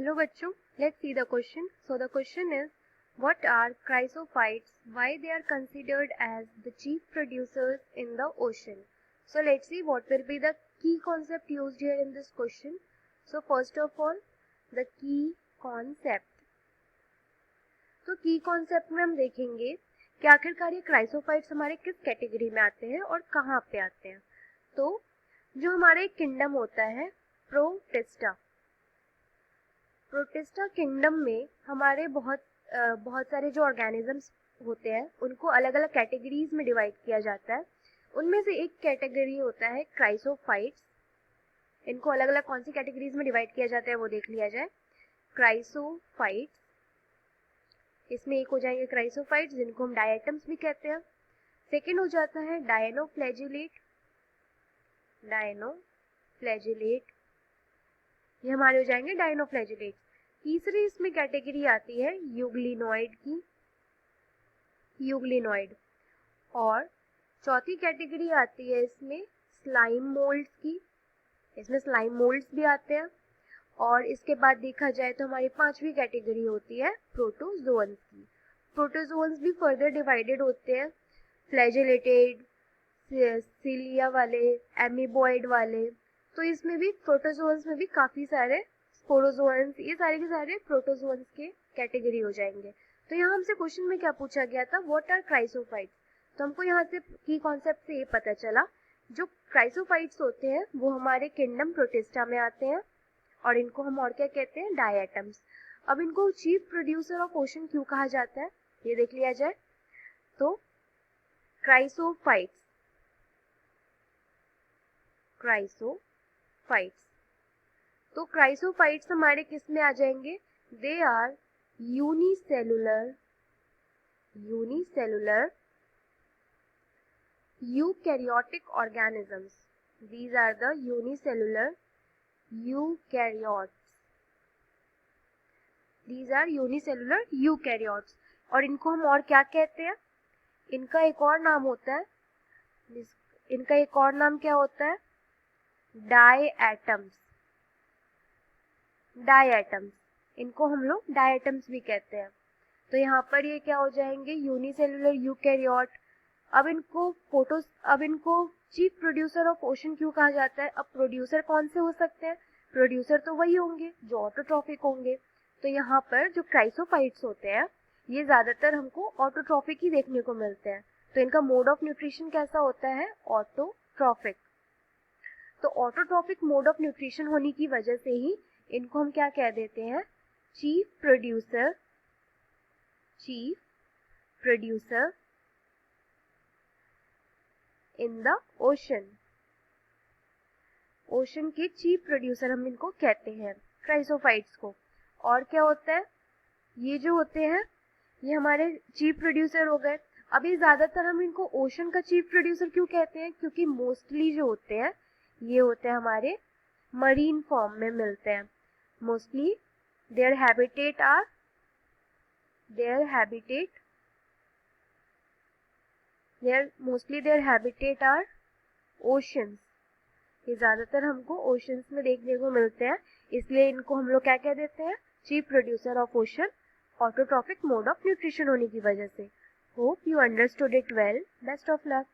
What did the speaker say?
Hello बच्चों, let's see the question. So the question is, what are chrysophytes? Why they are considered as the chief producers in the ocean? So let's see what will be the key concept used here in this question. So first of all, the key concept. तो की concept में हम देखेंगे कि आखिरकार ये chrysophytes हमारे किस कैटेगरी में आते हैं और कहाँ पे आते हैं. तो जो हमारा एक किंगडम होता है प्रोटिस्टा किंगडम में हमारे बहुत सारे जो ऑर्गेनिजम्स होते हैं उनको अलग अलग कैटेगरीज में डिवाइड किया जाता है. उनमें से एक कैटेगरी होता है क्राइसोफाइट्स. इनको अलग अलग कौन सी कैटेगरीज में डिवाइड किया जाता है वो देख लिया जाए. क्राइसोफाइट्स, इसमें एक हो जाएंगे क्राइसोफाइट्स जिनको हम डायटम्स भी कहते हैं. सेकेंड हो जाता है डायनोफ्लैजिलेट. ये हमारे हो जाएंगे डायनोफ्लैजिलेट. तीसरी इसमें कैटेगरी आती है यूग्लिनॉइड और चौथी कैटेगरी आती है इसमें स्लाइम मोल्ड्स की. इसमें स्लाइम मोल्ड्स भी आते हैं. और इसके बाद देखा जाए तो हमारी पांचवी कैटेगरी होती है प्रोटोजोअन्स की. प्रोटोजोअन्स भी फर्दर डिवाइडेड होते हैं, फ्लैजेलेटेड, सिलिया वाले, एमीबॉइड वाले. तो इसमें भी प्रोटोजोअन्स में भी काफी सारे स्पोरोजोअन्स, ये सारे के सारे प्रोटोजोअन्स के कैटेगरी हो जाएंगे. तो यहाँ हमसे क्वेश्चन में क्या पूछा गया था, व्हाट आर क्राइसोफाइट्स. तो हमको यहाँ से की कॉन्सेप्ट से ये पता चला जो क्राइसोफाइट्स होते हैं वो हमारे किंगडम प्रोटिस्टा में आते हैं और इनको हम और क्या कहते हैं, डायटम्स. अब इनको चीफ प्रोड्यूसर ऑफ ओशन क्यों कहा जाता है ये देख लिया जाए. तो क्राइसोफाइट्स तो क्राइसोफाइट्स हमारे किस में आ जाएंगे, they are unicellular eukaryotic organisms. These are the unicellular eukaryotes. और इनको हम और क्या कहते हैं, इनका एक और नाम होता है, क्या होता है, डायटम्स. इनको हम लोग डायटम्स भी कहते हैं. तो यहाँ पर ये क्या हो जाएंगे, यूनिसेलुलर यूकैरियोट. अब इनको चीफ प्रोड्यूसर ऑफ ओशन क्यों कहा जाता है. अब प्रोड्यूसर कौन से हो सकते हैं, प्रोड्यूसर तो वही होंगे जो ऑटोट्रॉफिक होंगे. तो यहाँ पर जो क्राइसोफाइट्स होते हैं ये ज्यादातर हमको ऑटोट्रॉफिक ही देखने को मिलते हैं. तो इनका मोड ऑफ न्यूट्रिशन कैसा होता है, ऑटोट्रॉफिक. तो ऑटोट्रॉफिक मोड ऑफ न्यूट्रिशन होने की वजह से ही इनको हम क्या कह देते हैं, chief producer in the ocean के चीफ प्रोड्यूसर हम इनको कहते हैं क्राइसोफाइट्स को. और क्या होता है, ये जो होते हैं ये हमारे चीफ प्रोड्यूसर हो गए. अभी ज्यादातर हम इनको ओशन का चीफ प्रोड्यूसर क्यों कहते हैं, क्योंकि मोस्टली जो होते हैं ये होते हैं हमारे मरीन फॉर्म में मिलते हैं. Mostly their habitat are oceans. ये ज्यादातर हमको ओशंस में देखने को मिलते हैं, इसलिए इनको हम लोग क्या कह देते हैं, chief producer of ocean, autotrophic mode of nutrition होने की वजह से. Hope you understood it well. Best of luck.